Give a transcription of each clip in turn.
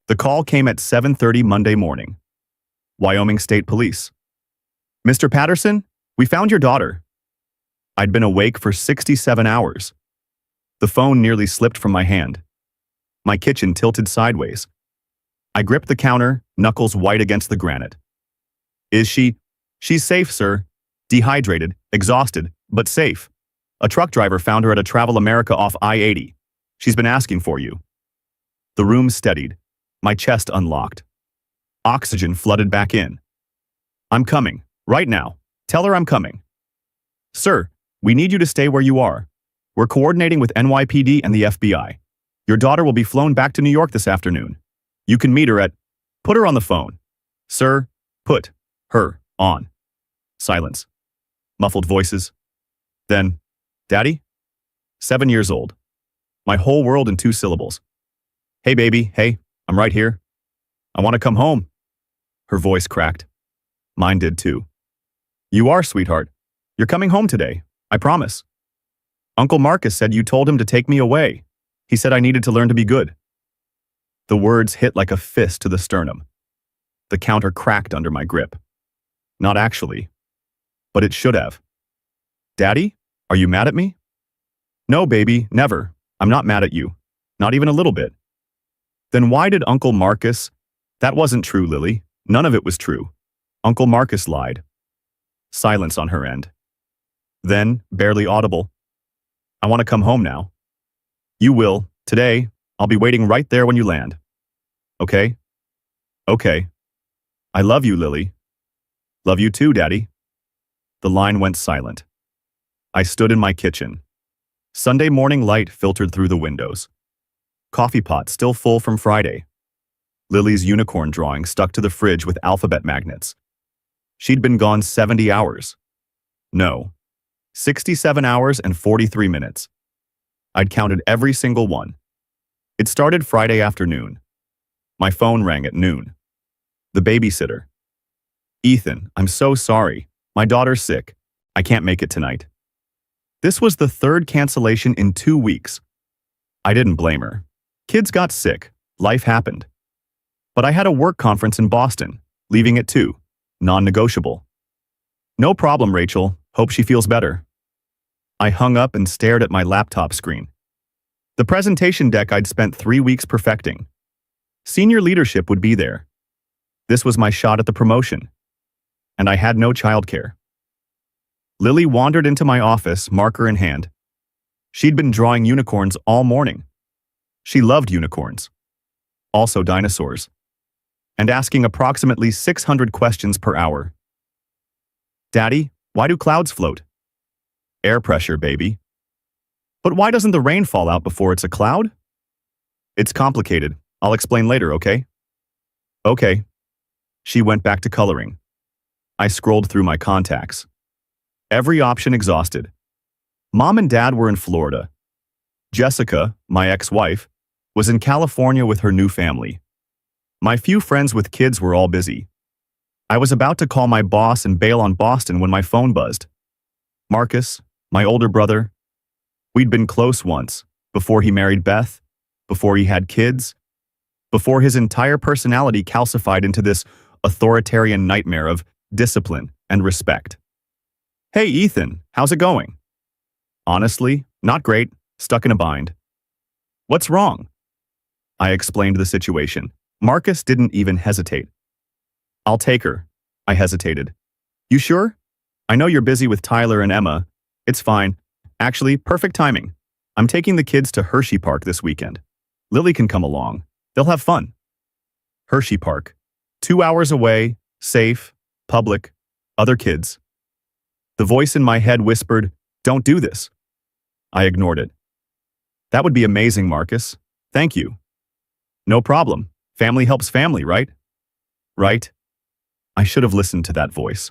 The call came at 7:30 Monday morning. Wyoming State Police. Mr. Patterson, we found your daughter. I'd been awake for 67 hours. The phone nearly slipped from my hand. My kitchen tilted sideways. I gripped the counter, knuckles white against the granite. Is she? She's safe, sir. Dehydrated, exhausted, but safe. A truck driver found her at a Travel America off I-80. She's been asking for you. The room steadied. My chest unlocked. Oxygen flooded back in. I'm coming, right now. Tell her I'm coming. Sir, we need you to stay where you are. We're coordinating with NYPD and the FBI. Your daughter will be flown back to New York this afternoon. You can meet her at... Put her on the phone. Sir, put her on. Silence. Muffled voices. Then, Daddy? 7 years old. My whole world in 2 syllables. Hey, baby, hey, I'm right here. I want to come home. Her voice cracked. Mine did too. You are, sweetheart. You're coming home today, I promise. Uncle Marcus said you told him to take me away. He said I needed to learn to be good. The words hit like a fist to the sternum. The counter cracked under my grip. Not actually. But it should have. Daddy, are you mad at me? No, baby, never. I'm not mad at you. Not even a little bit. Then why did Uncle Marcus... That wasn't true, Lily. None of it was true. Uncle Marcus lied. Silence on her end. Then, barely audible. I want to come home now. You will. Today. I'll be waiting right there when you land. Okay? Okay. I love you, Lily. Love you too, Daddy. The line went silent. I stood in my kitchen. Sunday morning light filtered through the windows. Coffee pot still full from Friday. Lily's unicorn drawing stuck to the fridge with alphabet magnets. She'd been gone 70 hours. No. 67 hours and 43 minutes. I'd counted every single one. It started Friday afternoon. My phone rang at noon. The babysitter. Ethan, I'm so sorry. My daughter's sick. I can't make it tonight. This was the 3rd cancellation in 2 weeks. I didn't blame her. Kids got sick. Life happened. But I had a work conference in Boston, leaving at 2. Non-negotiable. No problem, Rachel. Hope she feels better. I hung up and stared at my laptop screen. The presentation deck I'd spent 3 weeks perfecting. Senior leadership would be there. This was my shot at the promotion. And I had no childcare. Lily wandered into my office, marker in hand. She'd been drawing unicorns all morning. She loved unicorns. Also dinosaurs. And asking approximately 600 questions per hour. Daddy, why do clouds float? Air pressure, baby. But why doesn't the rain fall out before it's a cloud? It's complicated. I'll explain later, okay? Okay. She went back to coloring. I scrolled through my contacts. Every option exhausted. Mom and Dad were in Florida. Jessica, my ex-wife, was in California with her new family. My few friends with kids were all busy. I was about to call my boss and bail on Boston when my phone buzzed. Marcus, my older brother. We'd been close once, before he married Beth, before he had kids, before his entire personality calcified into this authoritarian nightmare of discipline and respect. Hey, Ethan, how's it going? Honestly, not great, stuck in a bind. What's wrong? I explained the situation. Marcus didn't even hesitate. I'll take her. I hesitated. You sure? I know you're busy with Tyler and Emma. It's fine. Actually, perfect timing. I'm taking the kids to Hershey Park this weekend. Lily can come along. They'll have fun. Hershey Park. 2 hours away, safe, public, other kids. The voice in my head whispered, "Don't do this." I ignored it. That would be amazing, Marcus. Thank you. No problem. Family helps family, right? Right? I should have listened to that voice.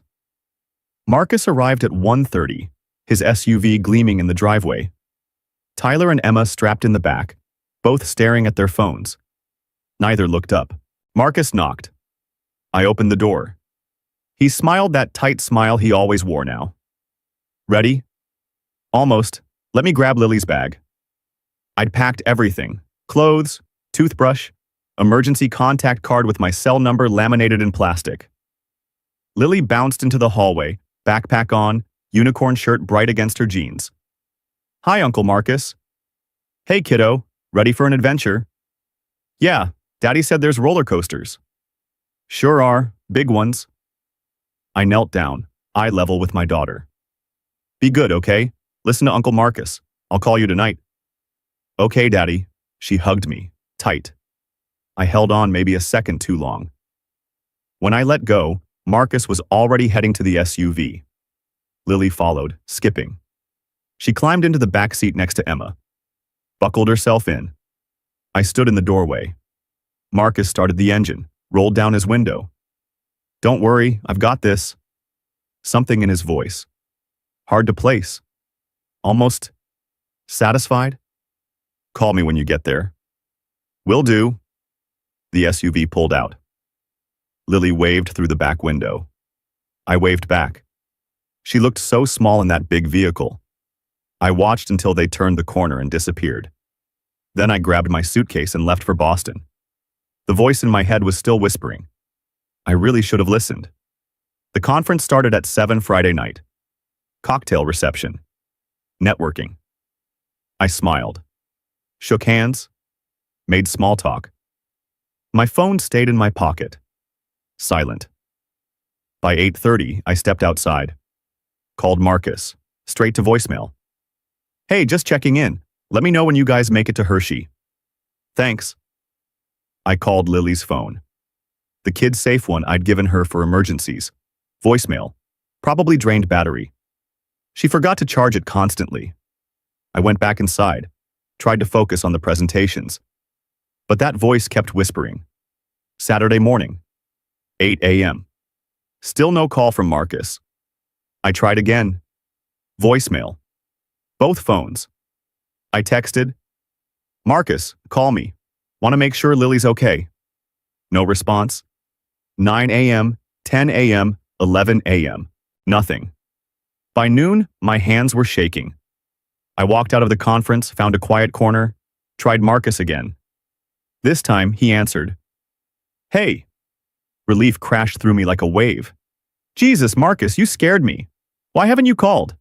Marcus arrived at 1:30, his SUV gleaming in the driveway. Tyler and Emma strapped in the back, both staring at their phones. Neither looked up. Marcus knocked. I opened the door. He smiled that tight smile he always wore now. Ready? Almost. Let me grab Lily's bag. I'd packed everything. Clothes, toothbrush, Emergency contact card with my cell number laminated in plastic. Lily bounced into the hallway, backpack on, unicorn shirt bright against her jeans. Hi, Uncle Marcus. Hey, kiddo. Ready for an adventure? Yeah, Daddy said there's roller coasters. Sure are, big ones. I knelt down, eye level with my daughter. Be good, okay? Listen to Uncle Marcus. I'll call you tonight. Okay, Daddy. She hugged me, tight. I held on maybe a second too long. When I let go, Marcus was already heading to the SUV. Lily followed, skipping. She climbed into the back seat next to Emma, buckled herself in. I stood in the doorway. Marcus started the engine, rolled down his window. Don't worry, I've got this. Something in his voice. Hard to place. Almost satisfied? Call me when you get there. Will do. The SUV pulled out. Lily waved through the back window. I waved back. She looked so small in that big vehicle. I watched until they turned the corner and disappeared. Then I grabbed my suitcase and left for Boston. The voice in my head was still whispering. I really should have listened. The conference started at 7 Friday night. Cocktail reception. Networking. I smiled. Shook hands. Made small talk. My phone stayed in my pocket. Silent. By 8:30, I stepped outside. Called Marcus. Straight to voicemail. Hey, just checking in. Let me know when you guys make it to Hershey. Thanks. I called Lily's phone. The kid's safe one I'd given her for emergencies. Voicemail. Probably drained battery. She forgot to charge it constantly. I went back inside, tried to focus on the presentations. But that voice kept whispering. Saturday morning. 8 a.m. Still no call from Marcus. I tried again. Voicemail. Both phones. I texted, Marcus, call me. Want to make sure Lily's okay. No response. 9 a.m., 10 a.m., 11 a.m. Nothing. By noon, my hands were shaking. I walked out of the conference, found a quiet corner, tried Marcus again. This time, he answered. Hey. Relief crashed through me like a wave. Jesus, Marcus, you scared me. Why haven't you called?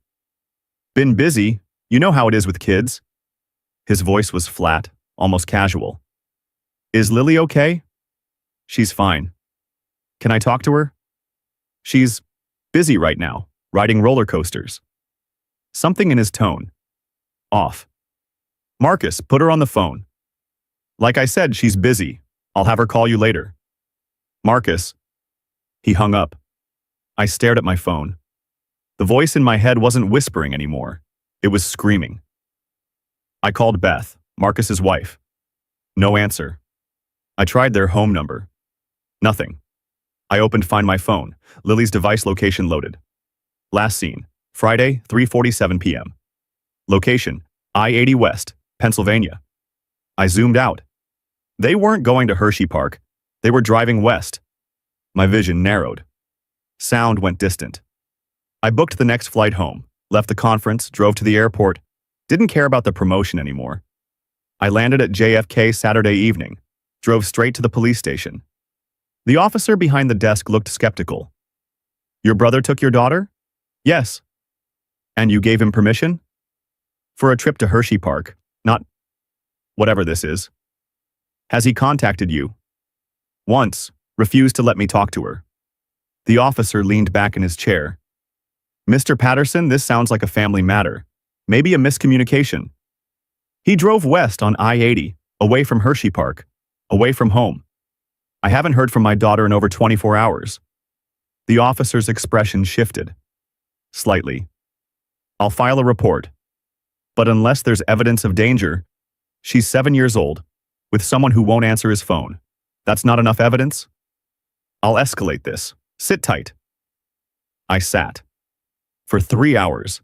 Been busy. You know how it is with kids. His voice was flat, almost casual. Is Lily okay? She's fine. Can I talk to her? She's busy right now, riding roller coasters. Something in his tone. Off. Marcus, put her on the phone. Like I said, she's busy. I'll have her call you later. Marcus. He hung up. I stared at my phone. The voice in my head wasn't whispering anymore. It was screaming. I called Beth, Marcus's wife. No answer. I tried their home number. Nothing. I opened Find My Phone. Lily's device location loaded. Last seen, Friday, 3:47 p.m. Location, I-80 West, Pennsylvania. I zoomed out. They weren't going to Hershey Park. They were driving west. My vision narrowed. Sound went distant. I booked the next flight home, left the conference, drove to the airport, didn't care about the promotion anymore. I landed at JFK Saturday evening, drove straight to the police station. The officer behind the desk looked skeptical. Your brother took your daughter? Yes. And you gave him permission? For a trip to Hershey Park, not whatever this is. Has he contacted you? Once, refused to let me talk to her. The officer leaned back in his chair. Mr. Patterson, this sounds like a family matter. Maybe a miscommunication. He drove west on I-80, away from Hershey Park, away from home. I haven't heard from my daughter in over 24 hours. The officer's expression shifted. Slightly. I'll file a report. But unless there's evidence of danger, she's 7 years old, with someone who won't answer his phone. That's not enough evidence? I'll escalate this. Sit tight. I sat. For 3 hours.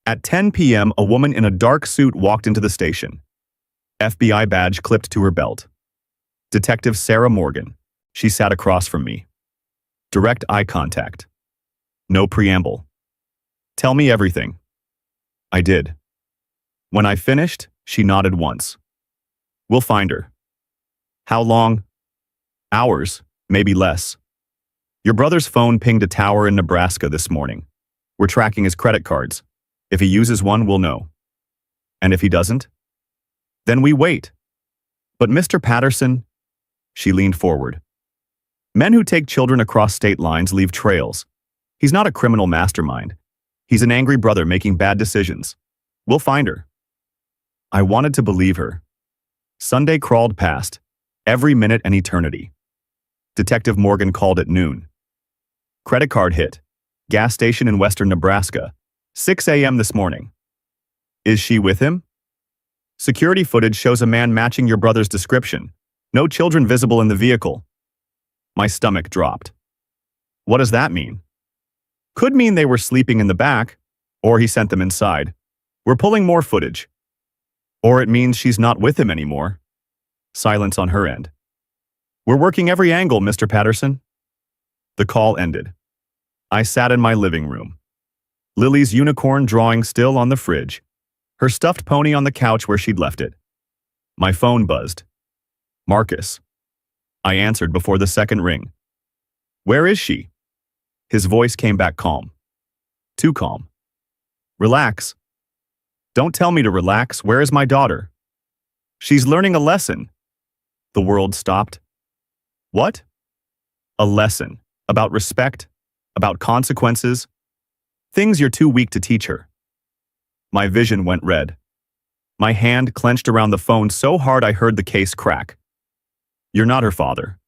At 10 p.m., a woman in a dark suit walked into the station. FBI badge clipped to her belt. Detective Sarah Morgan. She sat across from me. Direct eye contact. No preamble. Tell me everything. I did. When I finished, she nodded once. We'll find her. How long? Hours, maybe less. Your brother's phone pinged a tower in Nebraska this morning. We're tracking his credit cards. If he uses one, we'll know. And if he doesn't? Then we wait. But Mr. Patterson, she leaned forward. Men who take children across state lines leave trails. He's not a criminal mastermind. He's an angry brother making bad decisions. We'll find her. I wanted to believe her. Sunday crawled past, every minute an eternity. Detective Morgan called at noon. Credit card hit. Gas station in western Nebraska. 6 a.m. this morning. Is she with him? Security footage shows a man matching your brother's description. No children visible in the vehicle. My stomach dropped. What does that mean? Could mean they were sleeping in the back, or he sent them inside. We're pulling more footage. Or it means she's not with him anymore. Silence on her end. We're working every angle, Mr. Patterson. The call ended. I sat in my living room. Lily's unicorn drawing still on the fridge. Her stuffed pony on the couch where she'd left it. My phone buzzed. Marcus. I answered before the second ring. Where is she? His voice came back calm. Too calm. Relax. Don't tell me to relax. Where is my daughter? She's learning a lesson. The world stopped. What? A lesson. About respect. About consequences. Things you're too weak to teach her. My vision went red. My hand clenched around the phone so hard I heard the case crack. You're not her father.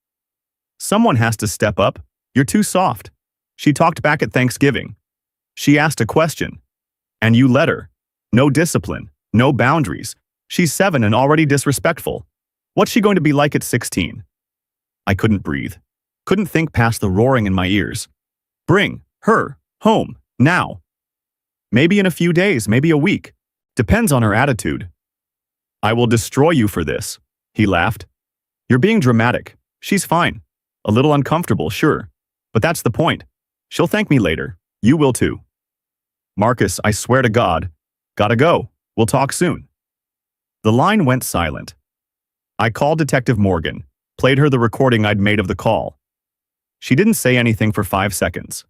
Someone has to step up. You're too soft. She talked back at Thanksgiving. She asked a question. And you let her. No discipline. No boundaries. She's 7 and already disrespectful. What's she going to be like at 16? I couldn't breathe. Couldn't think past the roaring in my ears. Bring her home. Now. Maybe in a few days, maybe a week. Depends on her attitude. I will destroy you for this. He laughed. You're being dramatic. She's fine. A little uncomfortable, sure. But that's the point. She'll thank me later. You will too. Marcus, I swear to God. Gotta go. We'll talk soon. The line went silent. I called Detective Morgan, played her the recording I'd made of the call. She didn't say anything for 5 seconds.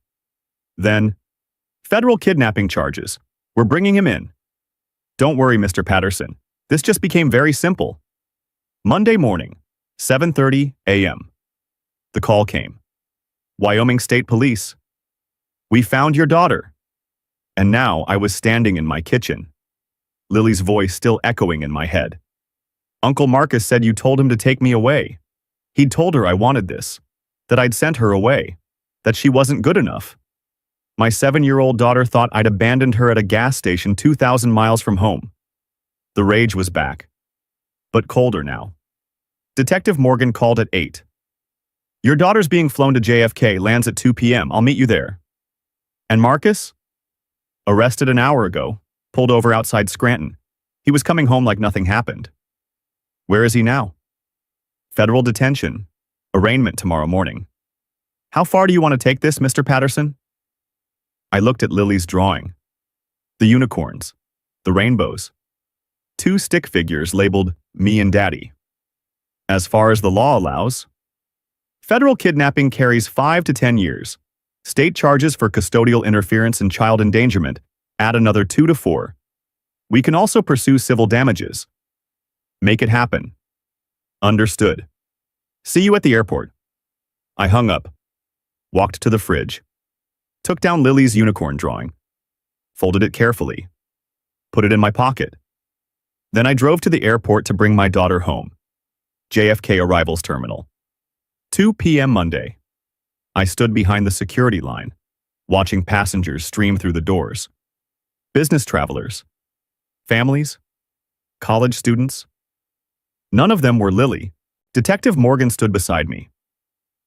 Then, federal kidnapping charges. We're bringing him in. Don't worry, Mr. Patterson. This just became very simple. Monday morning, 7:30 a.m. The call came. Wyoming State Police. We found your daughter. And now I was standing in my kitchen. Lily's voice still echoing in my head. Uncle Marcus said you told him to take me away. He'd told her I wanted this, that I'd sent her away, that she wasn't good enough. My 7-year-old daughter thought I'd abandoned her at a gas station 2,000 miles from home. The rage was back, but colder now. Detective Morgan called at 8. Your daughter's being flown to JFK, lands at 2 p.m. I'll meet you there. And Marcus? Arrested an hour ago, pulled over outside Scranton. He was coming home like nothing happened. Where is he now? Federal detention. Arraignment tomorrow morning. How far do you want to take this, Mr. Patterson? I looked at Lily's drawing. The unicorns. The rainbows. 2 stick figures labeled me and Daddy. As far as the law allows, federal kidnapping carries 5 to 10 years. State charges for custodial interference and child endangerment add another 2 to 4. We can also pursue civil damages. Make it happen. Understood. See you at the airport. I hung up, walked to the fridge, took down Lily's unicorn drawing, folded it carefully, put it in my pocket. Then I drove to the airport to bring my daughter home. JFK Arrivals Terminal. 2 p.m. Monday. I stood behind the security line, watching passengers stream through the doors. Business travelers. Families. College students. None of them were Lily. Detective Morgan stood beside me.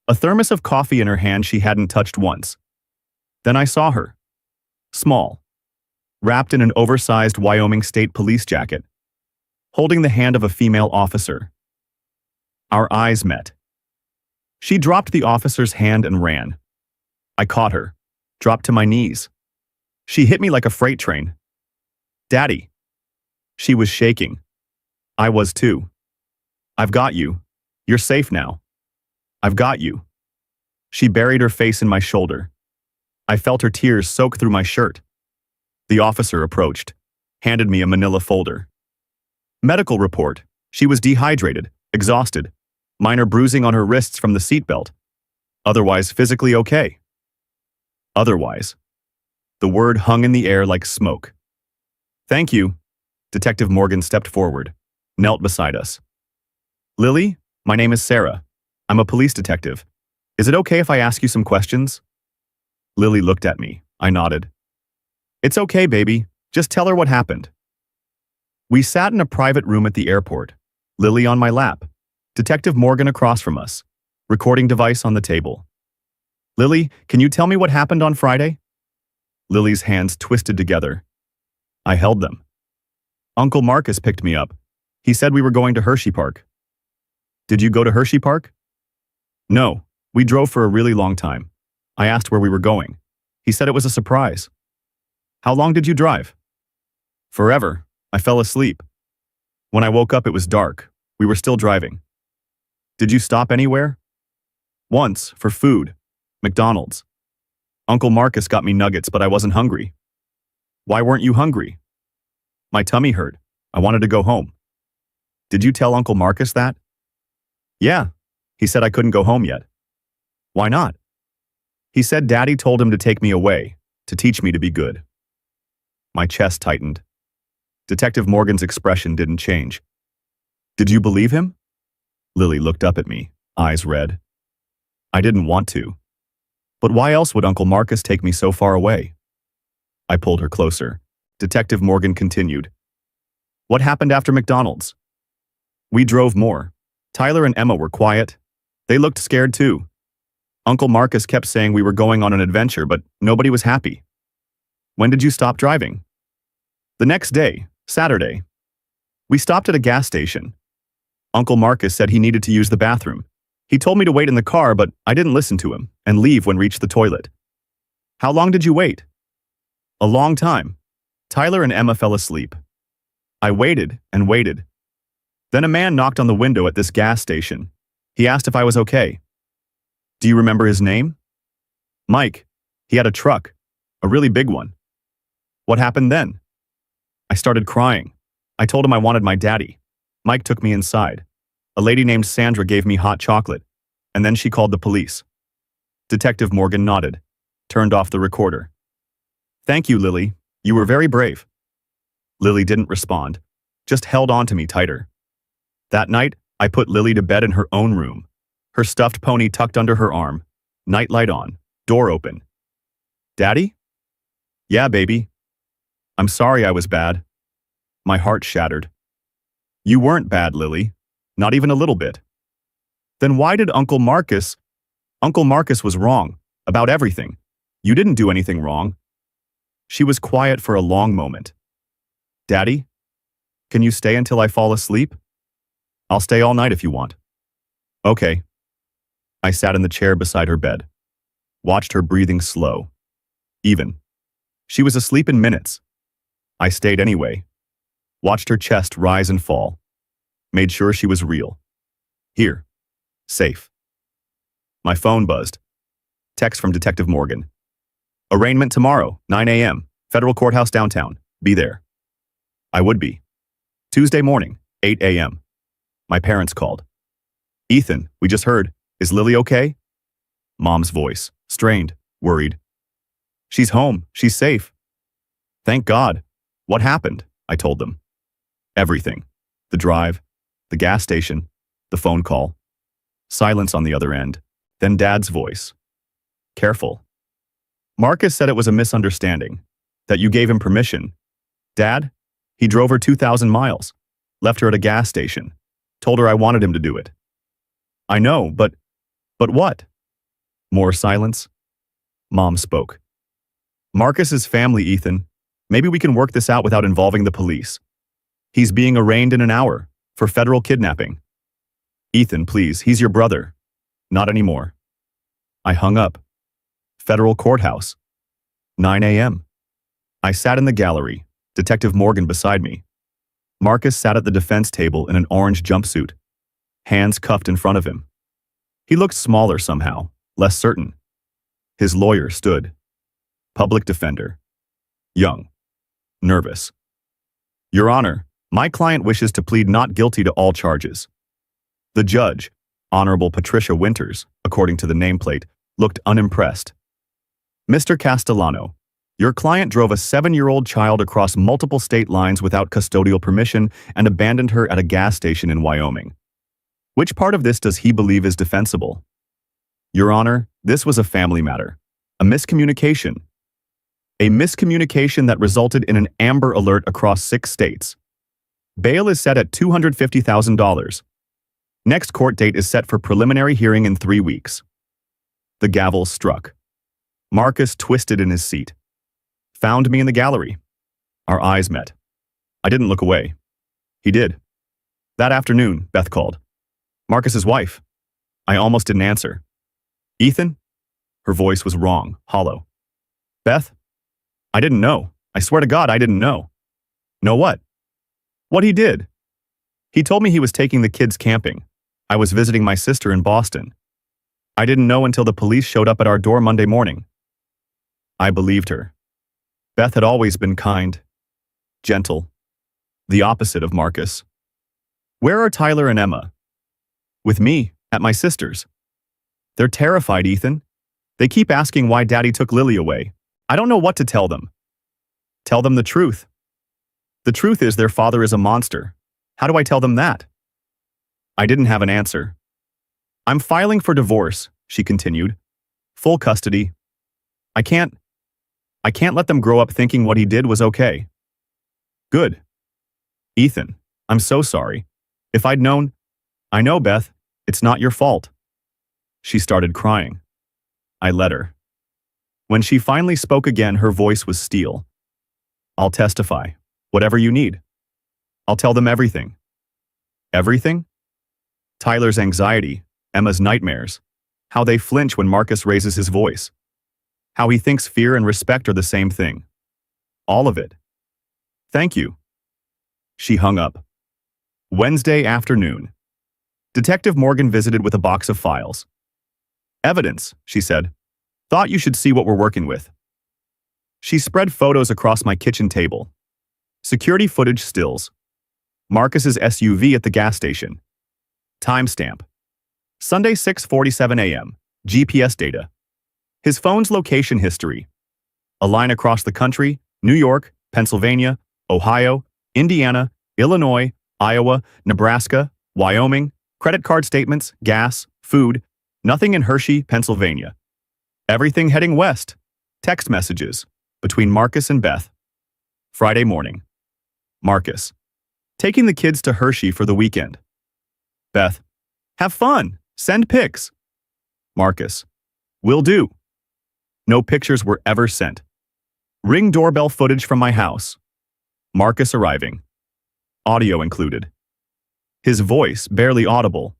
A thermos of coffee in her hand she hadn't touched once. Then I saw her. Small. Wrapped in an oversized Wyoming State Police jacket. Holding the hand of a female officer. Our eyes met. She dropped the officer's hand and ran. I caught her, dropped to my knees. She hit me like a freight train. Daddy. She was shaking. I was too. I've got you. You're safe now. I've got you. She buried her face in my shoulder. I felt her tears soak through my shirt. The officer approached, handed me a manila folder. Medical report. She was dehydrated, exhausted, minor bruising on her wrists from the seatbelt. Otherwise physically okay. Otherwise. The word hung in the air like smoke. Thank you. Detective Morgan stepped forward, knelt beside us. Lily, my name is Sarah. I'm a police detective. Is it okay if I ask you some questions? Lily looked at me. I nodded. It's okay, baby. Just tell her what happened. We sat in a private room at the airport, Lily on my lap, Detective Morgan across from us, recording device on the table. Lily, can you tell me what happened on Friday? Lily's hands twisted together. I held them. Uncle Marcus picked me up. He said we were going to Hershey Park. Did you go to Hershey Park? No, we drove for a really long time. I asked where we were going. He said it was a surprise. How long did you drive? Forever. I fell asleep. When I woke up, it was dark. We were still driving. Did you stop anywhere? Once, for food. McDonald's. Uncle Marcus got me nuggets, but I wasn't hungry. Why weren't you hungry? My tummy hurt. I wanted to go home. Did you tell Uncle Marcus that? Yeah. He said I couldn't go home yet. Why not? He said Daddy told him to take me away, to teach me to be good. My chest tightened. Detective Morgan's expression didn't change. Did you believe him? Lily looked up at me, eyes red. I didn't want to. But why else would Uncle Marcus take me so far away? I pulled her closer. Detective Morgan continued. What happened after McDonald's? We drove more. Tyler and Emma were quiet. They looked scared too. Uncle Marcus kept saying we were going on an adventure, but nobody was happy. When did you stop driving? The next day, Saturday. We stopped at a gas station. Uncle Marcus said he needed to use the bathroom. He told me to wait in the car, but I didn't listen to him and leave when reached the toilet. How long did you wait? A long time. Tyler and Emma fell asleep. I waited and waited. Then a man knocked on the window at this gas station. He asked if I was okay. Do you remember his name? Mike. He had a truck, a really big one. What happened then? I started crying. I told him I wanted my daddy. Mike took me inside. A lady named Sandra gave me hot chocolate, and then she called the police. Detective Morgan nodded, turned off the recorder. Thank you, Lily. You were very brave. Lily didn't respond, just held on to me tighter. That night, I put Lily to bed in her own room, her stuffed pony tucked under her arm, nightlight on, door open. Daddy? Yeah, baby. I'm sorry I was bad. My heart shattered. You weren't bad, Lily. Not even a little bit. Then why did Uncle Marcus? Uncle Marcus was wrong about everything. You didn't do anything wrong. She was quiet for a long moment. Daddy? Can you stay until I fall asleep? I'll stay all night if you want. Okay. I sat in the chair beside her bed, watched her breathing slow, even. She was asleep in minutes. I stayed anyway, watched her chest rise and fall, made sure she was real. Here. Safe. My phone buzzed. Text from Detective Morgan. Arraignment tomorrow, 9 a.m., Federal Courthouse downtown. Be there. I would be. Tuesday morning, 8 a.m. My parents called. Ethan, we just heard. Is Lily okay? Mom's voice, strained, worried. She's home. She's safe. Thank God. What happened? I told them. Everything. The drive, the gas station, the phone call. Silence on the other end. Then Dad's voice. Careful. Marcus said it was a misunderstanding, that you gave him permission. Dad? He drove her 2,000 miles, left her at a gas station, told her I wanted him to do it. I know, but what? More silence. Mom spoke. Marcus's family, Ethan. Maybe we can work this out without involving the police. He's being arraigned in an hour for federal kidnapping. Ethan, please, he's your brother. Not anymore. I hung up. Federal courthouse. 9 a.m. I sat in the gallery, Detective Morgan beside me. Marcus sat at the defense table in an orange jumpsuit. hands cuffed in front of him. He looked smaller somehow, less certain. His lawyer stood. Public defender. Young. Nervous. Your Honor, my client wishes to plead not guilty to all charges. The judge, Honorable Patricia Winters, according to the nameplate, looked unimpressed. Mr. Castellano, your client drove a 7-year-old child across multiple state lines without custodial permission and abandoned her at a gas station in Wyoming. Which part of this does he believe is defensible? Your Honor, this was a family matter. A miscommunication. A miscommunication that resulted in an Amber Alert across 6 states. Bail is set at $250,000. Next court date is set for preliminary hearing in 3 weeks. The gavel struck. Marcus twisted in his seat. Found me in the gallery. Our eyes met. I didn't look away. He did. That afternoon, Beth called. Marcus's wife. I almost didn't answer. Ethan? Her voice was wrong, hollow. Beth? I didn't know. I swear to God, I didn't know. Know what? What he did. He told me he was taking the kids camping. I was visiting my sister in Boston. I didn't know until the police showed up at our door Monday morning. I believed her. Beth had always been kind, gentle, the opposite of Marcus. Where are Tyler and Emma? With me, at my sister's. They're terrified, Ethan. They keep asking why Daddy took Lily away. I don't know what to tell them. Tell them the truth. The truth is their father is a monster. How do I tell them that? I didn't have an answer. I'm filing for divorce, she continued. Full custody. I can't let them grow up thinking what he did was okay. Good. Ethan, I'm so sorry. If I'd known... I know, Beth. It's not your fault. She started crying. I let her. When she finally spoke again, her voice was steel. I'll testify. Whatever you need. I'll tell them everything. Everything? Tyler's anxiety, Emma's nightmares, how they flinch when Marcus raises his voice, how he thinks fear and respect are the same thing. All of it. Thank you. She hung up. Wednesday afternoon. Detective Morgan visited with a box of files. Evidence, she said. Thought you should see what we're working with. She spread photos across my kitchen table. Security footage stills. Marcus's SUV at the gas station. Timestamp. Sunday 6:47 a.m. GPS data. His phone's location history. A line across the country, New York, Pennsylvania, Ohio, Indiana, Illinois, Iowa, Nebraska, Wyoming, credit card statements, gas, food, nothing in Hershey, Pennsylvania. Everything heading west. Text messages between Marcus and Beth. Friday morning. Marcus. Taking the kids to Hershey for the weekend. Beth. Have fun. Send pics. Marcus. Will do. No pictures were ever sent. Ring doorbell footage from my house. Marcus arriving. Audio included. His voice barely audible.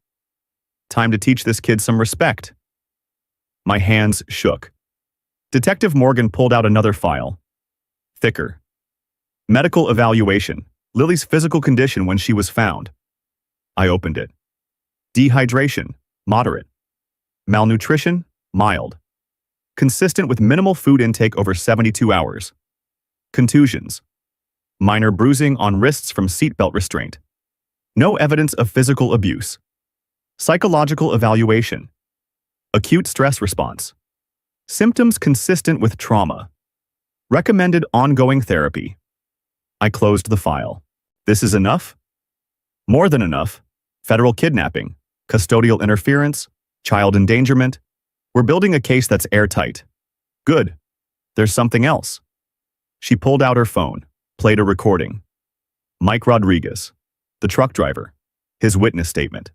Time to teach this kid some respect. My hands shook. Detective Morgan pulled out another file. Thicker. Medical evaluation. Lily's physical condition when she was found. I opened it. Dehydration, moderate. Malnutrition, mild. Consistent with minimal food intake over 72 hours. Contusions. Minor bruising on wrists from seatbelt restraint. No evidence of physical abuse. Psychological evaluation. Acute stress response. Symptoms consistent with trauma. Recommended ongoing therapy. I closed the file. This is enough? More than enough. Federal kidnapping. Custodial interference, child endangerment. We're building a case that's airtight. Good. There's something else. She pulled out her phone, played a recording. Mike Rodriguez, the truck driver, his witness statement.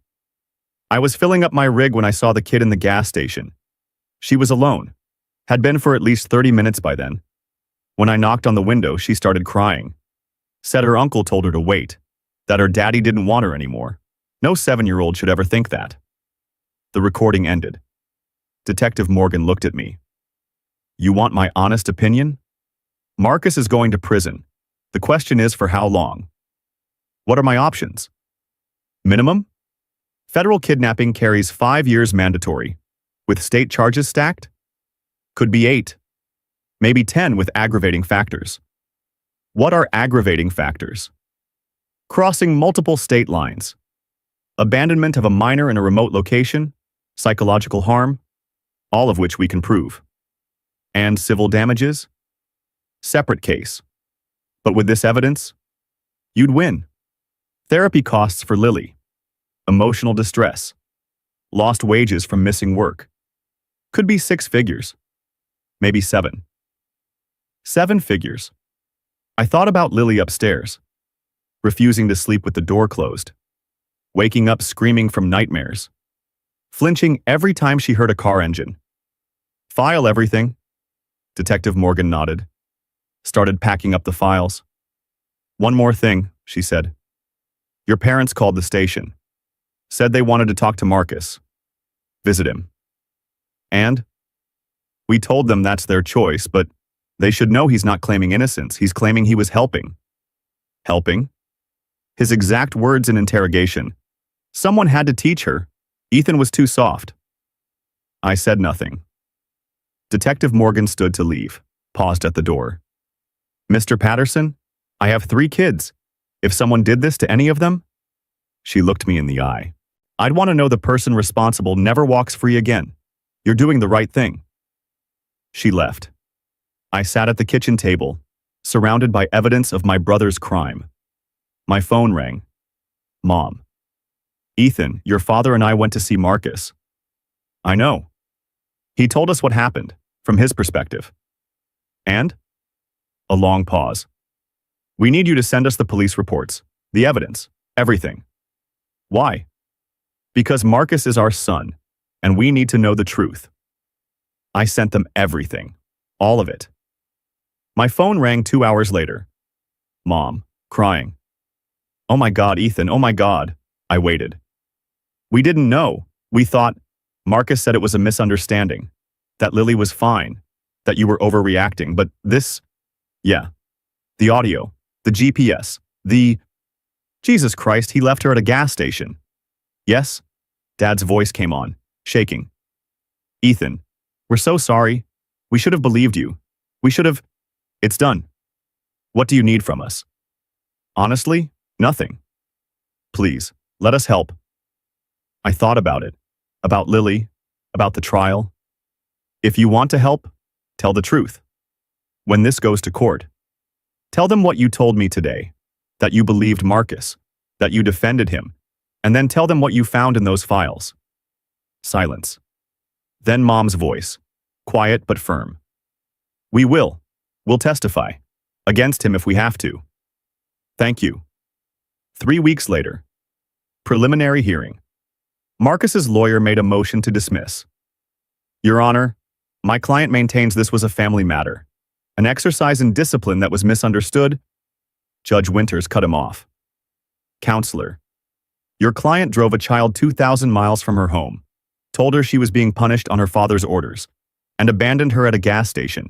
I was filling up my rig when I saw the kid in the gas station. She was alone, had been for at least 30 minutes by then. When I knocked on the window, she started crying. Said her uncle told her to wait, that her daddy didn't want her anymore. No 7-year-old should ever think that. The recording ended. Detective Morgan looked at me. You want my honest opinion? Marcus is going to prison. The question is for how long? What are my options? Minimum? Federal kidnapping carries 5 years mandatory, with state charges stacked? Could be 8, maybe 10 with aggravating factors. What are aggravating factors? Crossing multiple state lines, abandonment of a minor in a remote location, psychological harm, all of which we can prove. And civil damages? Separate case. But with this evidence, you'd win. Therapy costs for Lily, emotional distress, lost wages from missing work. Could be 6 figures, maybe 7. 7 figures. I thought about Lily upstairs, refusing to sleep with the door closed, waking up screaming from nightmares, flinching every time she heard a car engine. File everything. Detective Morgan nodded, started packing up the files. One more thing, she said. Your parents called the station, said they wanted to talk to Marcus, visit him. And? We told them that's their choice, but they should know he's not claiming innocence. He's claiming he was helping. Helping? His exact words in interrogation. Someone had to teach her. Ethan was too soft. I said nothing. Detective Morgan stood to leave, paused at the door. Mr. Patterson, I have 3 kids. If someone did this to any of them? She looked me in the eye. I'd want to know the person responsible never walks free again. You're doing the right thing. She left. I sat at the kitchen table, surrounded by evidence of my brother's crime. My phone rang. Mom. Ethan, your father and I went to see Marcus. I know. He told us what happened, from his perspective. And? A long pause. We need you to send us the police reports, the evidence, everything. Why? Because Marcus is our son, and we need to know the truth. I sent them everything, all of it. My phone rang 2 hours later. Mom, crying. Oh my God, Ethan, oh my God. I waited. We didn't know. We thought, Marcus said it was a misunderstanding, that Lily was fine, that you were overreacting, but this, yeah. The audio, the GPS, Jesus Christ, he left her at a gas station. Yes? Dad's voice came on, shaking. Ethan, we're so sorry. We should have believed you. We should have. It's done. What do you need from us? Honestly, nothing. Please, let us help. I thought about it, about Lily, about the trial. If you want to help, tell the truth. When this goes to court, tell them what you told me today, that you believed Marcus, that you defended him, and then tell them what you found in those files. Silence. Then Mom's voice, quiet but firm. We will. We'll testify. Against him if we have to. Thank you. 3 weeks later. Preliminary hearing. Marcus's lawyer made a motion to dismiss. Your Honor, my client maintains this was a family matter, an exercise in discipline that was misunderstood. Judge Winters cut him off. Counselor, your client drove a child 2,000 miles from her home, told her she was being punished on her father's orders, and abandoned her at a gas station.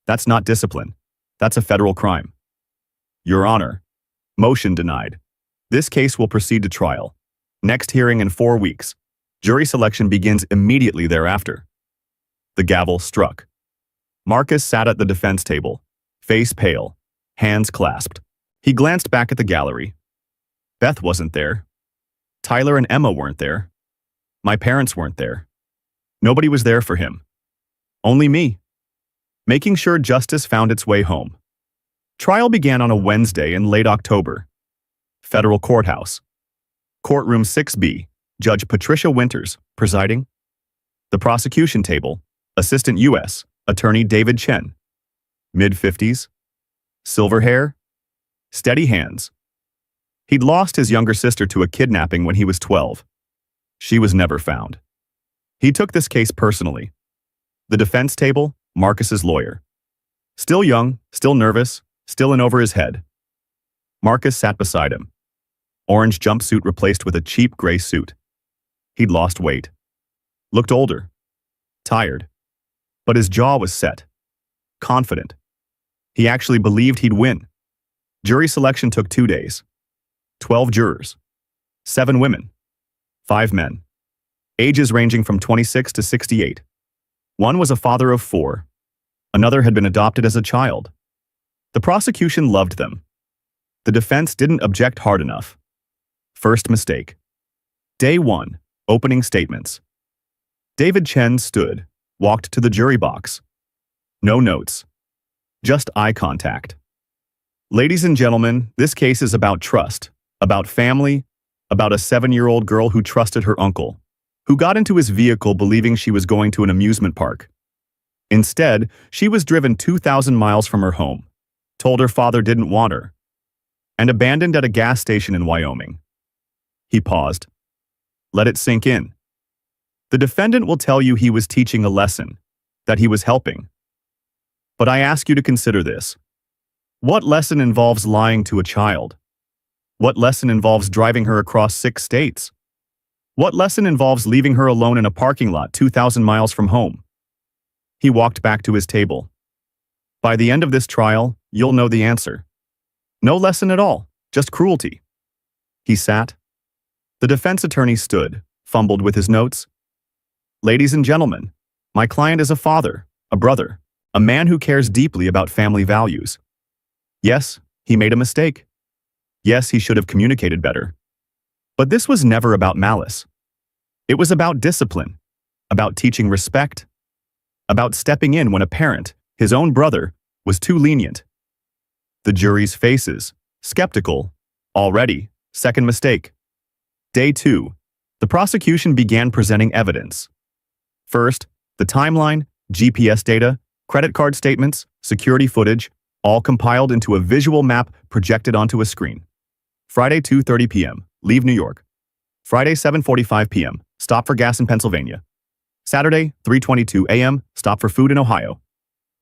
That's not discipline. That's a federal crime. Your Honor, motion denied. This case will proceed to trial. Next hearing in 4 weeks. Jury selection begins immediately thereafter. The gavel struck. Marcus sat at the defense table, face pale, hands clasped. He glanced back at the gallery. Beth wasn't there. Tyler and Emma weren't there. My parents weren't there. Nobody was there for him. Only me. Making sure justice found its way home. Trial began on a Wednesday in late October. Federal Courthouse. Courtroom 6B, Judge Patricia Winters, presiding. The prosecution table, Assistant U.S. Attorney David Chen. Mid-50s. Silver hair. Steady hands. He'd lost his younger sister to a kidnapping when he was 12. She was never found. He took this case personally. The defense table, Marcus's lawyer. Still young, still nervous, still in over his head. Marcus sat beside him. Orange jumpsuit replaced with a cheap gray suit. He'd lost weight. Looked older. Tired. But his jaw was set. Confident. He actually believed he'd win. Jury selection took 2 days. 12 jurors. 7 women. 5 men, ages ranging from 26 to 68. One was a father of 4. Another had been adopted as a child. The prosecution loved them. The defense didn't object hard enough. First mistake. Day 1. Opening statements. David Chen stood, walked to the jury box. No notes. Just eye contact. Ladies and gentlemen, this case is about trust, about family, about a 7-year-old girl who trusted her uncle, who got into his vehicle believing she was going to an amusement park. Instead, she was driven 2,000 miles from her home, told her father didn't want her, and abandoned at a gas station in Wyoming. He paused. Let it sink in. The defendant will tell you he was teaching a lesson, that he was helping. But I ask you to consider this. What lesson involves lying to a child? What lesson involves driving her across 6 states? What lesson involves leaving her alone in a parking lot 2,000 miles from home? He walked back to his table. By the end of this trial, you'll know the answer. No lesson at all, just cruelty. He sat. The defense attorney stood, fumbled with his notes. Ladies and gentlemen, my client is a father, a brother, a man who cares deeply about family values. Yes, he made a mistake. Yes, he should have communicated better. But this was never about malice. It was about discipline, about teaching respect, about stepping in when a parent, his own brother, was too lenient. The jury's faces, skeptical, already, second mistake. Day 2, the prosecution began presenting evidence. First, the timeline, GPS data, credit card statements, security footage, all compiled into a visual map projected onto a screen. Friday 2:30 p.m., leave New York. Friday 7:45 p.m., stop for gas in Pennsylvania. Saturday 3:22 a.m., stop for food in Ohio.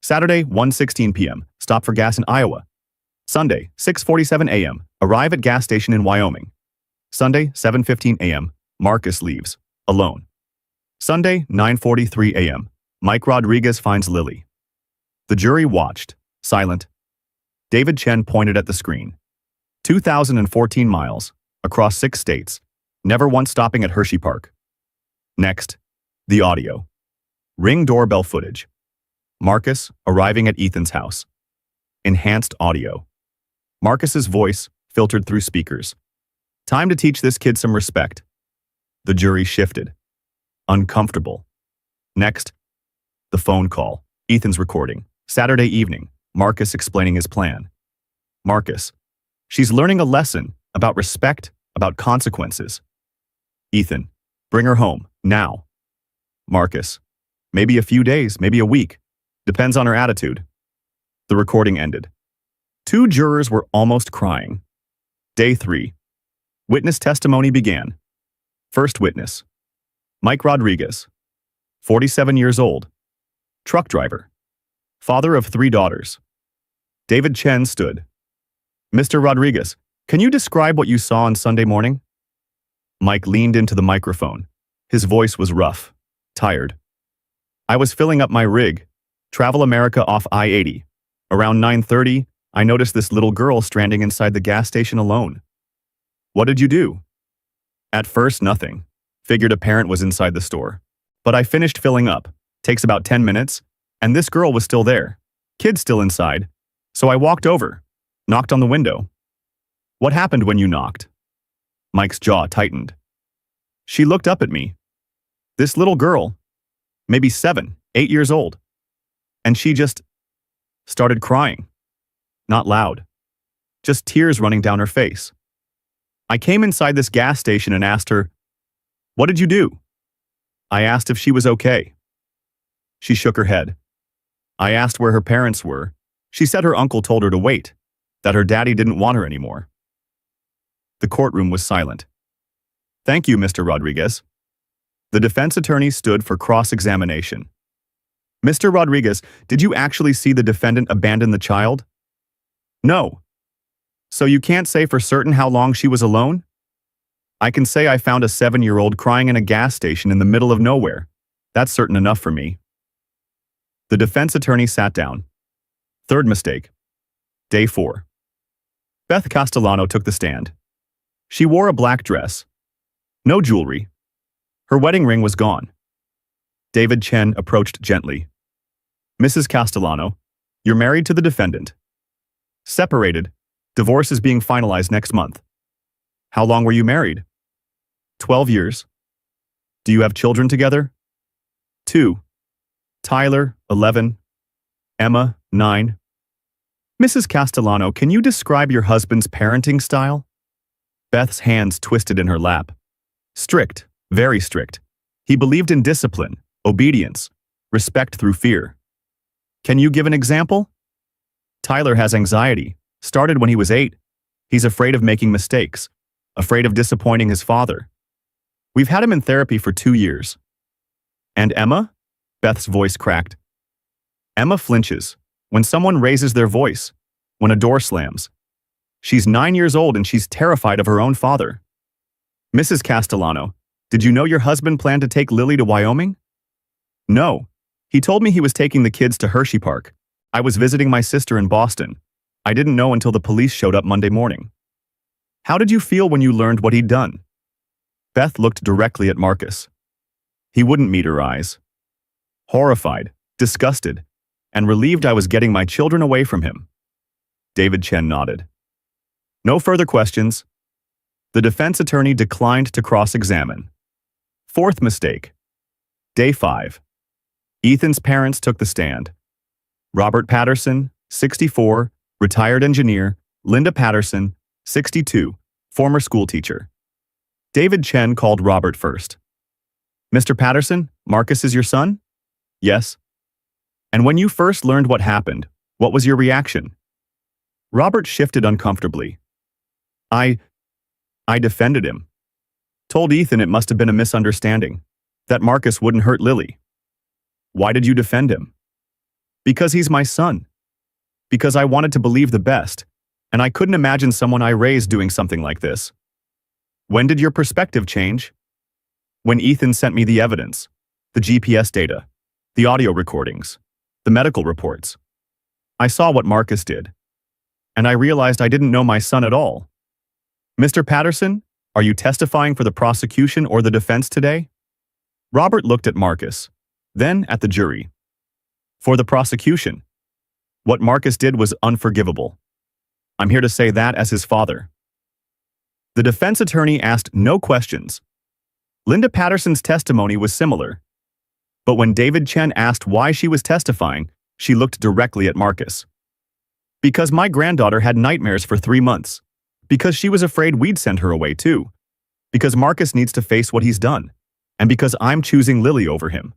Saturday 1:16 p.m., stop for gas in Iowa. Sunday 6:47 a.m., arrive at gas station in Wyoming. Sunday 7:15 a.m., Marcus leaves, alone. Sunday 9:43 a.m., Mike Rodriguez finds Lily. The jury watched, silent. David Chen pointed at the screen. 2,014 miles, across 6 states, never once stopping at Hershey Park. Next, the audio. Ring doorbell footage. Marcus arriving at Ethan's house. Enhanced audio. Marcus's voice filtered through speakers. Time to teach this kid some respect. The jury shifted. Uncomfortable. Next, the phone call. Ethan's recording. Saturday evening. Marcus explaining his plan. Marcus. She's learning a lesson about respect, about consequences. Ethan. Bring her home, now. Marcus. Maybe a few days, maybe a week. Depends on her attitude. The recording ended. 2 jurors were almost crying. Day 3. Witness testimony began. First witness. Mike Rodriguez. 47 years old. Truck driver. Father of 3 daughters. David Chen stood. Mr. Rodriguez, can you describe what you saw on Sunday morning? Mike leaned into the microphone. His voice was rough, tired. I was filling up my rig, Travel America off I-80. Around 9:30, I noticed this little girl stranding inside the gas station alone. What did you do? At first, nothing. Figured a parent was inside the store. But I finished filling up. Takes about 10 minutes, and this girl was still there. Kid still inside. So I walked over, knocked on the window. What happened when you knocked? Mike's jaw tightened. She looked up at me. This little girl, maybe 7, 8 years old. And she just started crying. Not loud. Just tears running down her face. I came inside this gas station and asked her, "What did you do?" I asked if she was okay. She shook her head. I asked where her parents were. She said her uncle told her to wait, that her daddy didn't want her anymore. The courtroom was silent. Thank you, Mr. Rodriguez. The defense attorney stood for cross-examination. Mr. Rodriguez, did you actually see the defendant abandon the child? No. So you can't say for certain how long she was alone? I can say I found a 7-year-old crying in a gas station in the middle of nowhere. That's certain enough for me. The defense attorney sat down. Third mistake. Day 4. Beth Castellano took the stand. She wore a black dress. No jewelry, Her wedding ring was gone. David Chen approached gently. Mrs. Castellano, you're married to the defendant. Separated. Divorce is being finalized next month. How long were you married? 12 years. Do you have children together? 2. Tyler, 11. Emma, 9. Mrs. Castellano, can you describe your husband's parenting style? Beth's hands twisted in her lap. Strict, very strict. He believed in discipline, obedience, respect through fear. Can you give an example? Tyler has anxiety. Started when he was 8. He's afraid of making mistakes, afraid of disappointing his father. We've had him in therapy for 2 years. And Emma? Beth's voice cracked. Emma flinches when someone raises their voice, when a door slams. She's 9 years old and she's terrified of her own father. Mrs. Castellano, did you know your husband planned to take Lily to Wyoming? No. He told me he was taking the kids to Hershey Park. I was visiting my sister in Boston. I didn't know until the police showed up Monday morning. How did you feel when you learned what he'd done? Beth looked directly at Marcus. He wouldn't meet her eyes. Horrified, disgusted, and relieved I was getting my children away from him. David Chen nodded. No further questions. The defense attorney declined to cross-examine. 4th mistake. Day 5. Ethan's parents took the stand. Robert Patterson, 64, retired engineer. Linda Patterson, 62, former schoolteacher. David Chen called Robert first. Mr. Patterson, Marcus is your son? Yes. And when you first learned what happened, what was your reaction? Robert shifted uncomfortably. I defended him. Told Ethan it must have been a misunderstanding, that Marcus wouldn't hurt Lily. Why did you defend him? Because he's my son. Because I wanted to believe the best, and I couldn't imagine someone I raised doing something like this. When did your perspective change? When Ethan sent me the evidence, the GPS data, the audio recordings, the medical reports. I saw what Marcus did, and I realized I didn't know my son at all. Mr. Patterson, are you testifying for the prosecution or the defense today? Robert looked at Marcus, then at the jury. For the prosecution. What Marcus did was unforgivable. I'm here to say that as his father. The defense attorney asked no questions. Linda Patterson's testimony was similar. But when David Chen asked why she was testifying, she looked directly at Marcus. Because my granddaughter had nightmares for 3 months. Because she was afraid we'd send her away too. Because Marcus needs to face what he's done. And because I'm choosing Lily over him.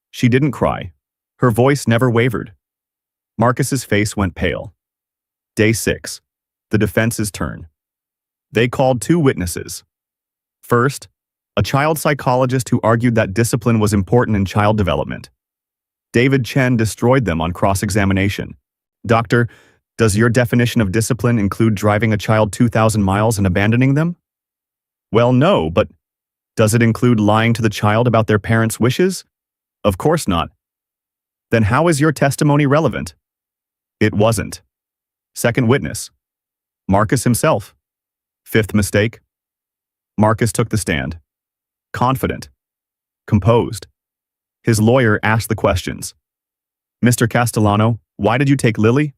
She didn't cry. Her voice never wavered. Marcus's face went pale. Day 6. The defense's turn. They called 2 witnesses. First, a child psychologist who argued that discipline was important in child development. David Chen destroyed them on cross-examination. Doctor, does your definition of discipline include driving a child 2,000 miles and abandoning them? Well, no, but does it include lying to the child about their parents' wishes? Of course not. Then how is your testimony relevant? It wasn't. Second witness. Marcus himself. 5th mistake. Marcus took the stand. Confident. Composed. His lawyer asked the questions. Mr. Castellano, why did you take Lily?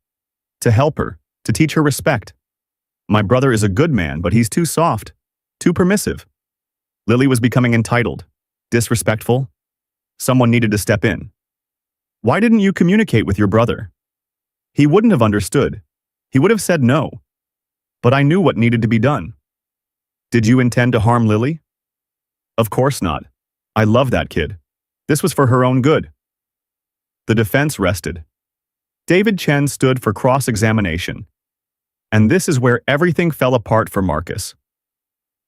To help her, to teach her respect. My brother is a good man, but he's too soft, too permissive. Lily was becoming entitled, disrespectful. Someone needed to step in. Why didn't you communicate with your brother? He wouldn't have understood. He would have said no. But I knew what needed to be done. Did you intend to harm Lily? Of course not. I love that kid. This was for her own good. The defense rested. David Chen stood for cross-examination. And this is where everything fell apart for Marcus.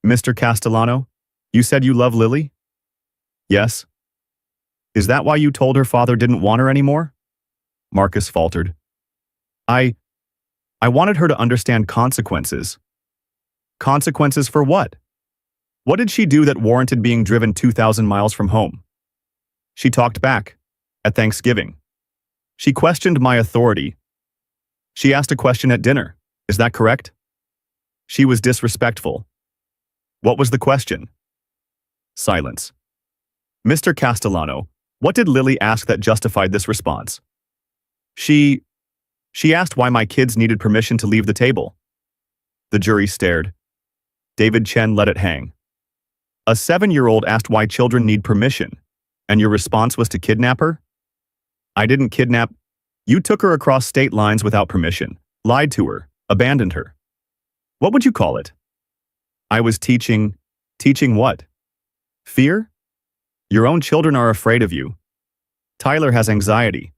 Mr. Castellano, you said you love Lily? Yes. Is that why you told her father didn't want her anymore? Marcus faltered. I wanted her to understand consequences. Consequences for what? What did she do that warranted being driven 2,000 miles from home? She talked back, at Thanksgiving. She questioned my authority. She asked a question at dinner. Is that correct? She was disrespectful. What was the question? Silence. Mr. Castellano, what did Lily ask that justified this response? She asked why my kids needed permission to leave the table. The jury stared. David Chen let it hang. A 7-year-old asked why children need permission, and your response was to kidnap her? I didn't kidnap. You took her across state lines without permission, lied to her, abandoned her. What would you call it? I was teaching what? Fear? Your own children are afraid of you. Tyler has anxiety.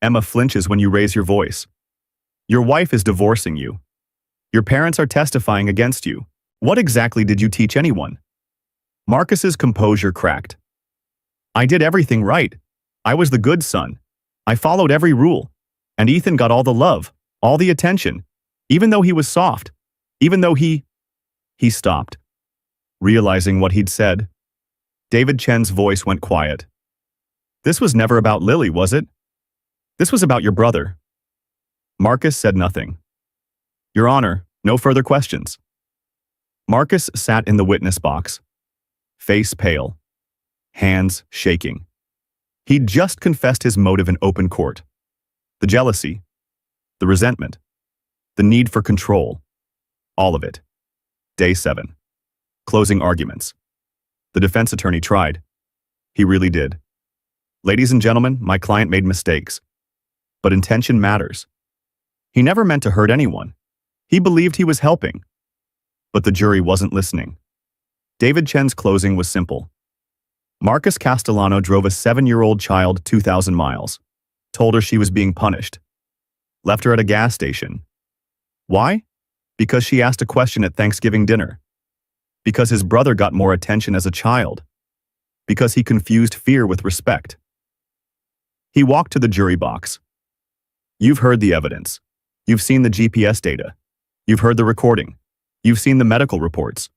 Emma flinches when you raise your voice. Your wife is divorcing you. Your parents are testifying against you. What exactly did you teach anyone? Marcus's composure cracked. I did everything right. I was the good son. I followed every rule. And Ethan got all the love, all the attention, even though he was soft, even though he stopped. Realizing what he'd said, David Chen's voice went quiet. This was never about Lily, was it? This was about your brother. Marcus said nothing. Your Honor, no further questions. Marcus sat in the witness box, face pale, hands shaking. He'd just confessed his motive in open court. The jealousy, the resentment, the need for control, all of it. Day 7. Closing arguments. The defense attorney tried. He really did. Ladies and gentlemen, my client made mistakes. But intention matters. He never meant to hurt anyone. He believed he was helping. But the jury wasn't listening. David Chen's closing was simple. Marcus Castellano drove a 7-year-old child 2,000 miles, told her she was being punished, left her at a gas station. Why? Because she asked a question at Thanksgiving dinner. Because his brother got more attention as a child. Because he confused fear with respect. He walked to the jury box. You've heard the evidence. You've seen the GPS data. You've heard the recording. You've seen the medical reports.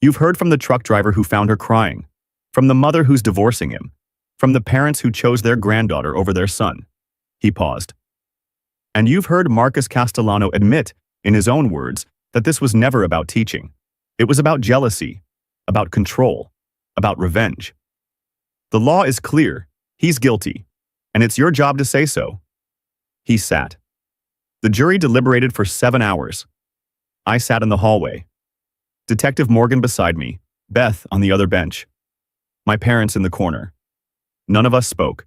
You've heard from the truck driver who found her crying, from the mother who's divorcing him, from the parents who chose their granddaughter over their son. He paused. And you've heard Marcus Castellano admit, in his own words, that this was never about teaching. It was about jealousy, about control, about revenge. The law is clear. He's guilty, and it's your job to say so. He sat. The jury deliberated for 7 hours. I sat in the hallway. Detective Morgan beside me, Beth on the other bench. My parents in the corner. None of us spoke.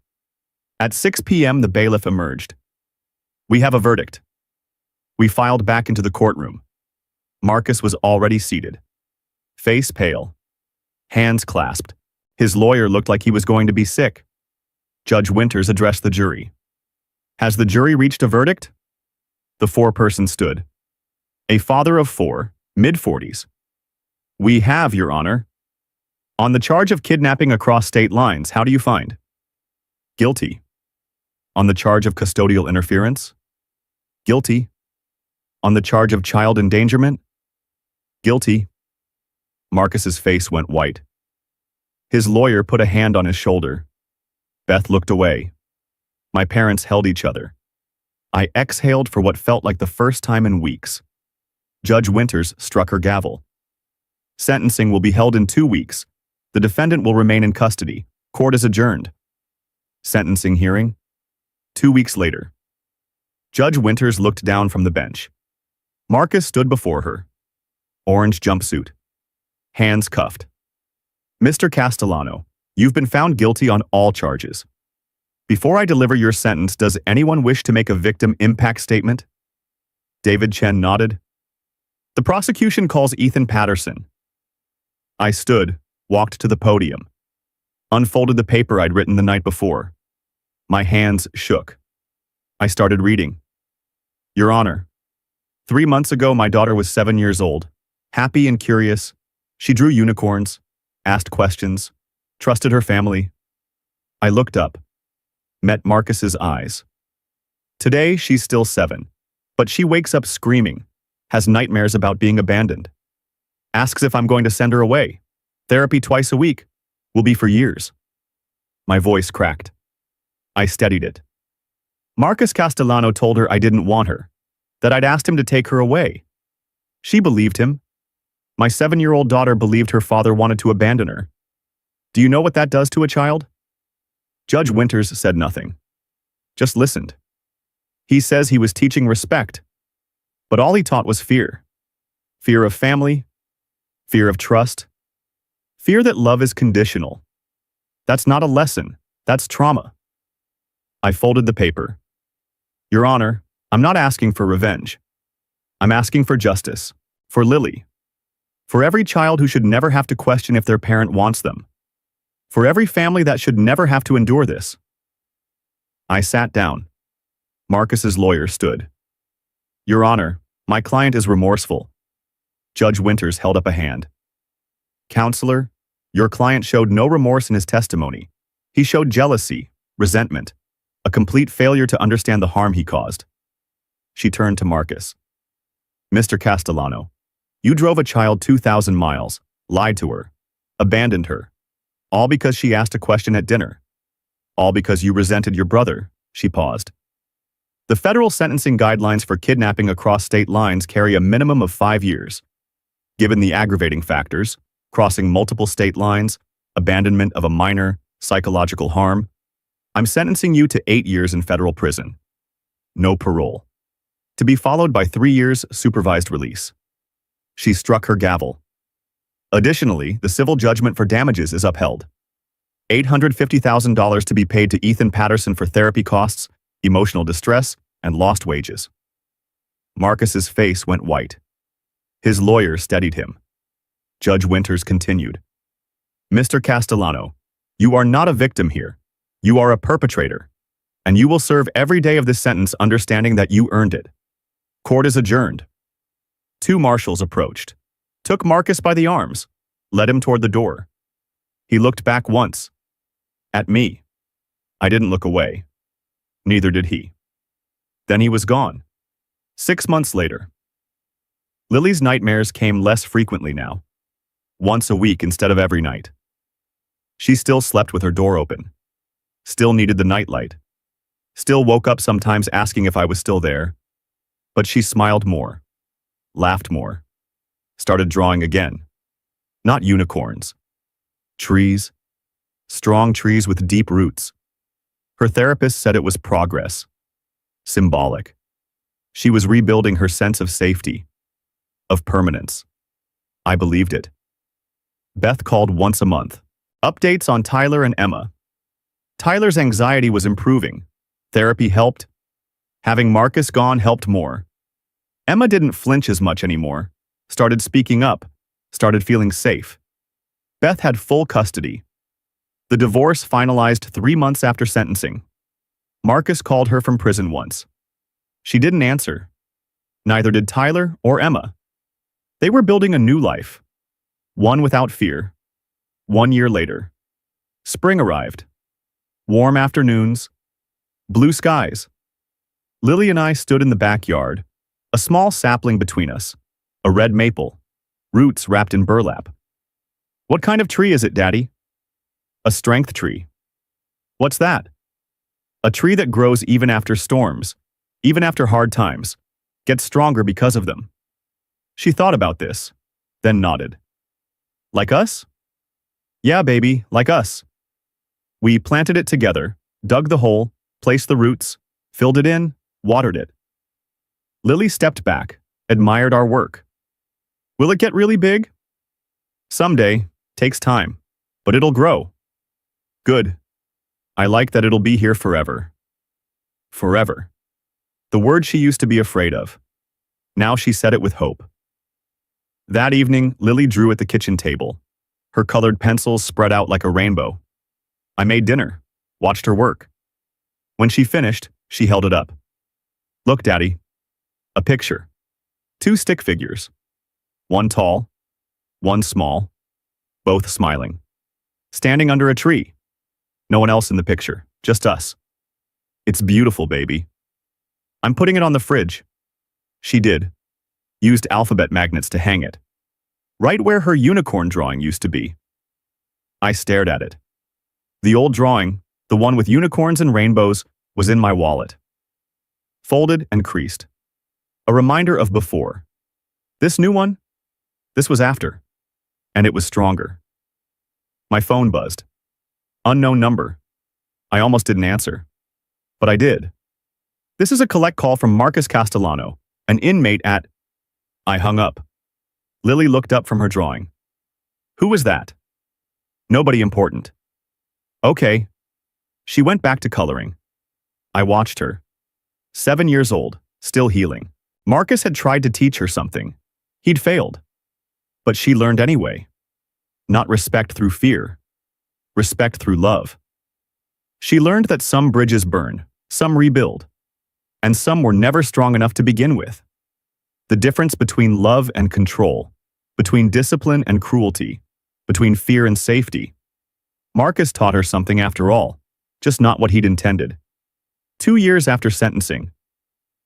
At 6 p.m., the bailiff emerged. We have a verdict. We filed back into the courtroom. Marcus was already seated. Face pale. Hands clasped. His lawyer looked like he was going to be sick. Judge Winters addressed the jury. Has the jury reached a verdict? The foreperson stood. A father of 4, mid-40s. We have, Your Honor. On the charge of kidnapping across state lines, how do you find? Guilty. On the charge of custodial interference? Guilty. On the charge of child endangerment? Guilty. Marcus's face went white. His lawyer put a hand on his shoulder. Beth looked away. My parents held each other. I exhaled for what felt like the first time in weeks. Judge Winters struck her gavel. Sentencing will be held in 2 weeks. The defendant will remain in custody. Court is adjourned. Sentencing hearing? 2 weeks later. Judge Winters looked down from the bench. Marcus stood before her. Orange jumpsuit. Hands cuffed. Mr. Castellano, you've been found guilty on all charges. Before I deliver your sentence, does anyone wish to make a victim impact statement? David Chen nodded. The prosecution calls Ethan Patterson. I stood, walked to the podium, unfolded the paper I'd written the night before. My hands shook. I started reading. Your Honor, 3 months ago, my daughter was 7 years old, happy and curious. She drew unicorns, asked questions, trusted her family. I looked up, met Marcus's eyes. Today, she's still 7, but she wakes up screaming, has nightmares about being abandoned. Asks if I'm going to send her away. Therapy twice a week. Will be for years. My voice cracked. I steadied it. Marcus Castellano told her I didn't want her, that I'd asked him to take her away. She believed him. My 7-year-old daughter believed her father wanted to abandon her. Do you know what that does to a child? Judge Winters said nothing, just listened. He says he was teaching respect, but all he taught was fear. Fear of family, fear of trust, fear that love is conditional. That's not a lesson, that's trauma. I folded the paper. Your Honor, I'm not asking for revenge. I'm asking for justice, for Lily, for every child who should never have to question if their parent wants them, for every family that should never have to endure this. I sat down. Marcus's lawyer stood. Your Honor, my client is remorseful. Judge Winters held up a hand. Counselor, your client showed no remorse in his testimony. He showed jealousy, resentment, a complete failure to understand the harm he caused. She turned to Marcus. Mr. Castellano, you drove a child 2,000 miles, lied to her, abandoned her, all because she asked a question at dinner. All because you resented your brother. She paused. The federal sentencing guidelines for kidnapping across state lines carry a minimum of 5 years. Given the aggravating factors, crossing multiple state lines, abandonment of a minor, psychological harm, I'm sentencing you to 8 years in federal prison. No parole. To be followed by 3 years supervised release. She struck her gavel. Additionally, the civil judgment for damages is upheld. $850,000 to be paid to Ethan Patterson for therapy costs, emotional distress, and lost wages. Marcus's face went white. His lawyer steadied him. Judge Winters continued. Mr. Castellano, you are not a victim here. You are a perpetrator, and you will serve every day of this sentence understanding that you earned it. Court is adjourned. 2 marshals approached, took Marcus by the arms, led him toward the door. He looked back once. At me. I didn't look away. Neither did he. Then he was gone. 6 months later. Lily's nightmares came less frequently now. Once a week instead of every night. She still slept with her door open. Still needed the nightlight. Still woke up sometimes asking if I was still there. But she smiled more. Laughed more. Started drawing again. Not unicorns. Trees. Strong trees with deep roots. Her therapist said it was progress. Symbolic. She was rebuilding her sense of safety. Of permanence. I believed it. Beth called once a month. Updates on Tyler and Emma. Tyler's anxiety was improving. Therapy helped. Having Marcus gone helped more. Emma didn't flinch as much anymore. Started speaking up. Started feeling safe. Beth had full custody. The divorce finalized 3 months after sentencing. Marcus called her from prison once. She didn't answer. Neither did Tyler or Emma. They were building a new life. One without fear. 1 year later. Spring arrived. Warm afternoons. Blue skies. Lily and I stood in the backyard. A small sapling between us. A red maple. Roots wrapped in burlap. What kind of tree is it, Daddy? A strength tree. What's that? A tree that grows even after storms, even after hard times, gets stronger because of them. She thought about this, then nodded. Like us? Yeah, baby, like us. We planted it together, dug the hole, placed the roots, filled it in, watered it. Lily stepped back, admired our work. Will it get really big? Someday, takes time, but it'll grow. Good. I like that it'll be here forever. Forever. The word she used to be afraid of. Now she said it with hope. That evening, Lily drew at the kitchen table. Her colored pencils spread out like a rainbow. I made dinner, watched her work. When she finished, she held it up. Look, Daddy. A picture. 2 stick figures. One tall, one small, both smiling. Standing under a tree. No one else in the picture, just us. It's beautiful, baby. I'm putting it on the fridge. She did. Used alphabet magnets to hang it. Right where her unicorn drawing used to be. I stared at it. The old drawing, the one with unicorns and rainbows, was in my wallet. Folded and creased. A reminder of before. This new one? This was after. And it was stronger. My phone buzzed. Unknown number. I almost didn't answer. But I did. This is a collect call from Marcus Castellano, an inmate at... I hung up. Lily looked up from her drawing. Who was that? Nobody important. Okay. She went back to coloring. I watched her. 7 years old, still healing. Marcus had tried to teach her something. He'd failed. But she learned anyway. Not respect through fear. Respect through love. She learned that some bridges burn, some rebuild, and some were never strong enough to begin with. The difference between love and control, between discipline and cruelty, between fear and safety. Marcus taught her something after all, just not what he'd intended. 2 years after sentencing,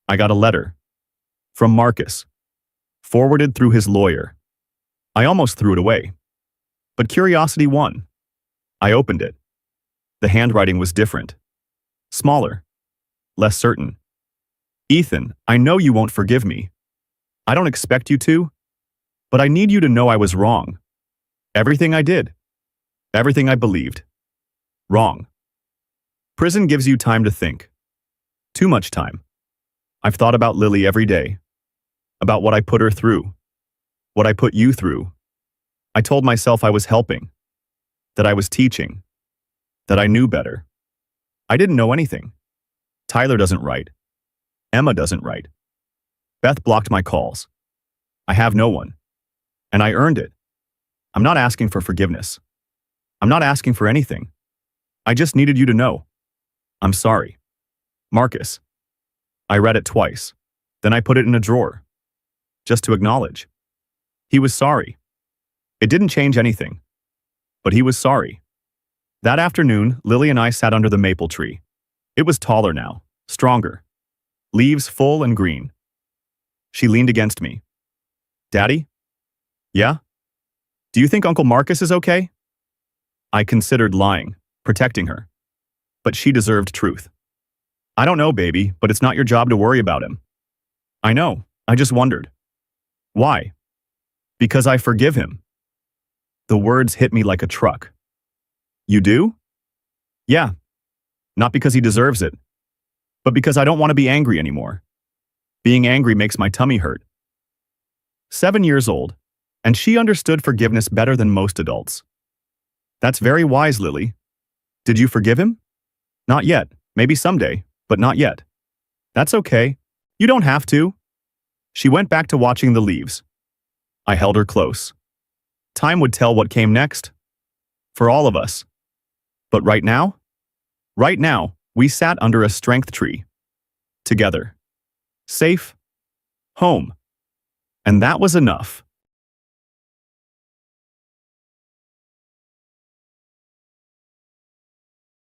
I got a letter. From Marcus. Forwarded through his lawyer. I almost threw it away. But curiosity won. I opened it. The handwriting was different. Smaller. Less certain. Ethan, I know you won't forgive me. I don't expect you to. But I need you to know I was wrong. Everything I did. Everything I believed. Wrong. Prison gives you time to think. Too much time. I've thought about Lily every day. About what I put her through. What I put you through. I told myself I was helping. That I was teaching. That I knew better. I didn't know anything. Tyler doesn't write. Emma doesn't write. Beth blocked my calls. I have no one. And I earned it. I'm not asking for forgiveness. I'm not asking for anything. I just needed you to know. I'm sorry. Marcus. I read it twice. Then I put it in a drawer. Just to acknowledge. He was sorry. It didn't change anything. But he was sorry. That afternoon, Lily and I sat under the maple tree. It was taller now, stronger. Leaves full and green. She leaned against me. Daddy? Yeah? Do you think Uncle Marcus is okay? I considered lying, protecting her. But she deserved truth. I don't know, baby, but it's not your job to worry about him. I know, I just wondered. Why? Because I forgive him. The words hit me like a truck. You do? Yeah. Not because he deserves it, but because I don't want to be angry anymore. Being angry makes my tummy hurt. 7 years old, and she understood forgiveness better than most adults. That's very wise, Lily. Did you forgive him? Not yet. Maybe someday, but not yet. That's okay. You don't have to. She went back to watching the leaves. I held her close. Time would tell what came next. For all of us. But right now, we sat under a strength tree. Together. Safe. Home. And that was enough.